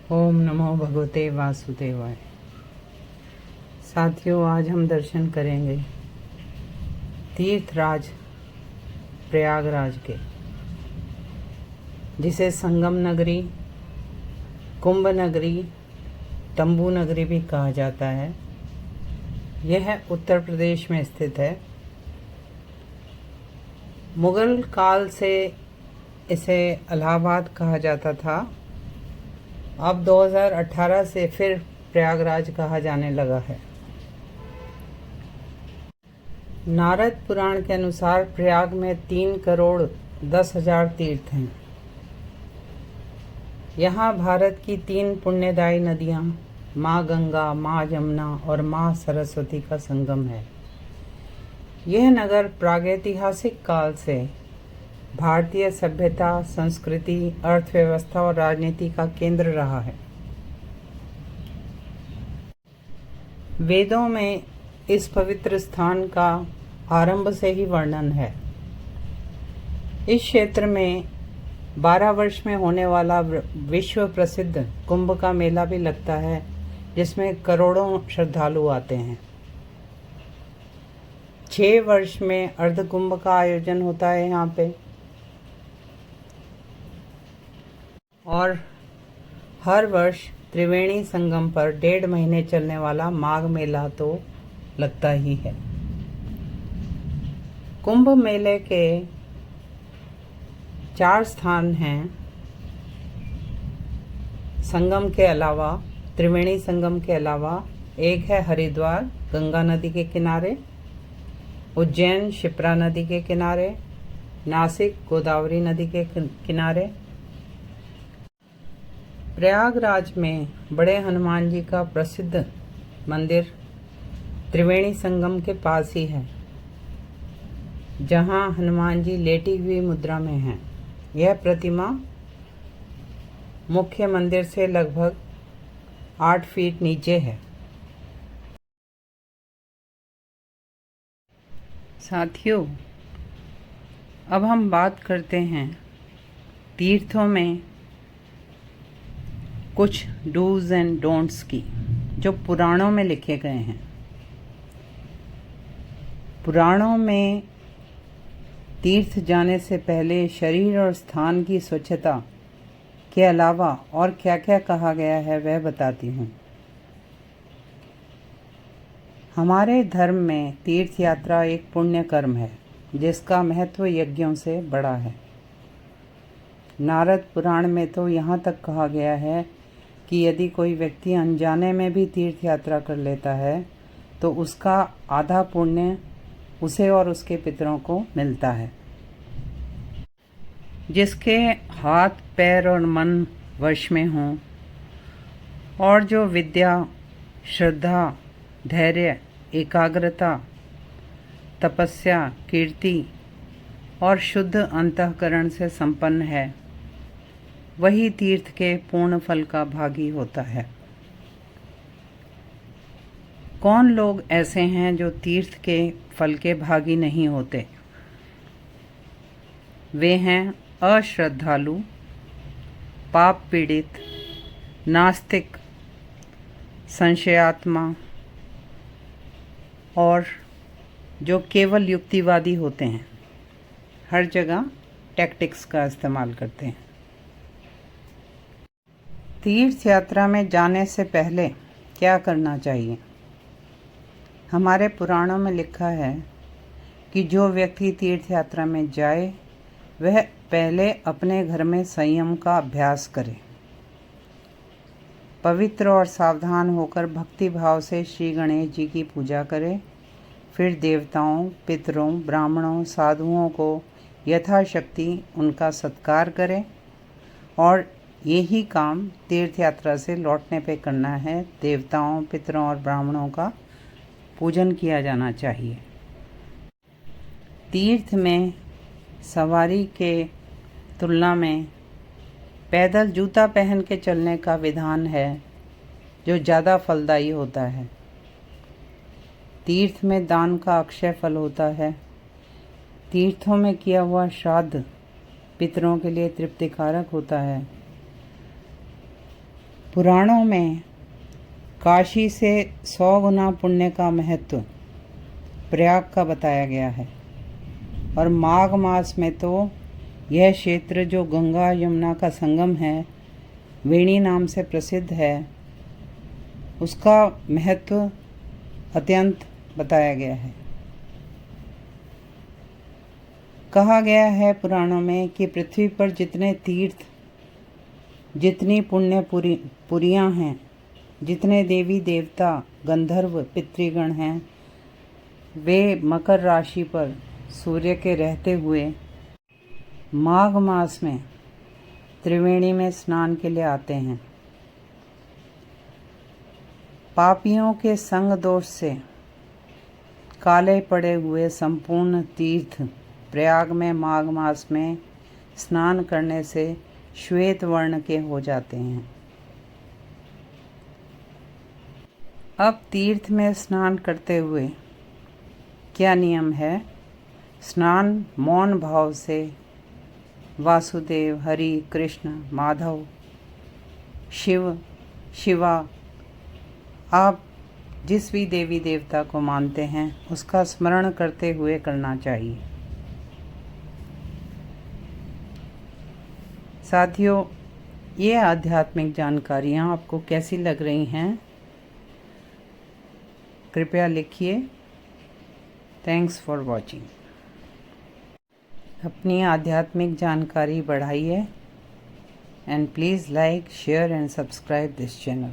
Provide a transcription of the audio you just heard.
ओम नमो भगवते वासुदेवाय। साथियों, आज हम दर्शन करेंगे तीर्थराज प्रयागराज के, जिसे संगम नगरी, कुंभ नगरी, तंबू नगरी भी कहा जाता है। यह उत्तर प्रदेश में स्थित है। मुगल काल से इसे इलाहाबाद कहा जाता था। अब 2018 से फिर प्रयागराज कहा जाने लगा है। नारद पुराण के अनुसार प्रयाग में 3,10,00,000 तीर्थ हैं। यहाँ भारत की 3 पुण्यदायी नदियाँ माँ गंगा, माँ जमुना और माँ सरस्वती का संगम है। यह नगर प्रागैतिहासिक काल से भारतीय सभ्यता, संस्कृति, अर्थव्यवस्था और राजनीति का केंद्र रहा है। वेदों में इस पवित्र स्थान का आरंभ से ही वर्णन है। इस क्षेत्र में 12 वर्ष में होने वाला विश्व प्रसिद्ध कुंभ का मेला भी लगता है, जिसमें करोड़ों श्रद्धालु आते हैं। 6 वर्ष में अर्ध कुंभ का आयोजन होता है यहाँ पे, और हर वर्ष त्रिवेणी संगम पर 1.5 महीने चलने वाला माघ मेला तो लगता ही है। कुंभ मेले के 4 स्थान हैं। संगम के अलावा, त्रिवेणी संगम के अलावा, एक है हरिद्वार गंगा नदी के किनारे, उज्जैन शिप्रा नदी के किनारे, नासिक गोदावरी नदी के किनारे। प्रयागराज में बड़े हनुमान जी का प्रसिद्ध मंदिर त्रिवेणी संगम के पास ही है, जहां हनुमान जी लेटी हुई मुद्रा में हैं। यह प्रतिमा मुख्य मंदिर से लगभग 8 फीट नीचे है। साथियों, अब हम बात करते हैं तीर्थों में कुछ डूज एंड डोंट्स की, जो पुराणों में लिखे गए हैं। पुराणों में तीर्थ जाने से पहले शरीर और स्थान की स्वच्छता के अलावा और क्या क्या कहा गया है वह बताती हूँ। हमारे धर्म में तीर्थ यात्रा एक पुण्य कर्म है, जिसका महत्व यज्ञों से बड़ा है। नारद पुराण में तो यहाँ तक कहा गया है कि यदि कोई व्यक्ति अनजाने में भी तीर्थ यात्रा कर लेता है तो उसका आधा पुण्य उसे और उसके पितरों को मिलता है। जिसके हाथ, पैर और मन वश में हों, और जो विद्या, श्रद्धा, धैर्य, एकाग्रता, तपस्या, कीर्ति और शुद्ध अंतःकरण से संपन्न है, वही तीर्थ के पूर्ण फल का भागी होता है। कौन लोग ऐसे हैं जो तीर्थ के फल के भागी नहीं होते? वे हैं अश्रद्धालु, पाप पीड़ित, नास्तिक, संशयात्मा और जो केवल युक्तिवादी होते हैं, हर जगह टैक्टिक्स का इस्तेमाल करते हैं। तीर्थ यात्रा में जाने से पहले क्या करना चाहिए? हमारे पुराणों में लिखा है कि जो व्यक्ति तीर्थ यात्रा में जाए वह पहले अपने घर में संयम का अभ्यास करे, पवित्र और सावधान होकर भक्ति भाव से श्री गणेश जी की पूजा करे, फिर देवताओं, पितरों, ब्राह्मणों, साधुओं को यथाशक्ति उनका सत्कार करे, और यही काम तीर्थ यात्रा से लौटने पे करना है। देवताओं, पितरों और ब्राह्मणों का पूजन किया जाना चाहिए। तीर्थ में सवारी के तुलना में पैदल जूता पहन के चलने का विधान है, जो ज़्यादा फलदायी होता है। तीर्थ में दान का अक्षय फल होता है। तीर्थों में किया हुआ श्राद्ध पितरों के लिए तृप्तिकारक होता है। पुराणों में काशी से 100 गुना पुण्य का महत्व प्रयाग का बताया गया है और माघ मास में तो यह क्षेत्र जो गंगा यमुना का संगम है, वेणी नाम से प्रसिद्ध है, उसका महत्व अत्यंत बताया गया है। कहा गया है पुराणों में कि पृथ्वी पर जितने तीर्थ, जितनी पुरियां हैं, जितने देवी देवता, गंधर्व, पितृगण हैं, वे मकर राशि पर सूर्य के रहते हुए माघ मास में त्रिवेणी में स्नान के लिए आते हैं। पापियों के संग दोष से काले पड़े हुए संपूर्ण तीर्थ प्रयाग में माघ मास में स्नान करने से श्वेत वर्ण के हो जाते हैं। अब तीर्थ में स्नान करते हुए क्या नियम है? स्नान मौन भाव से वासुदेव, हरि, कृष्ण, माधव, शिव, शिवा, आप जिस भी देवी देवता को मानते हैं उसका स्मरण करते हुए करना चाहिए। साथियों, ये आध्यात्मिक जानकारियाँ आपको कैसी लग रही हैं? कृपया लिखिए। Thanks for watching. अपनी आध्यात्मिक जानकारी बढ़ाइए and please like, share and subscribe this channel.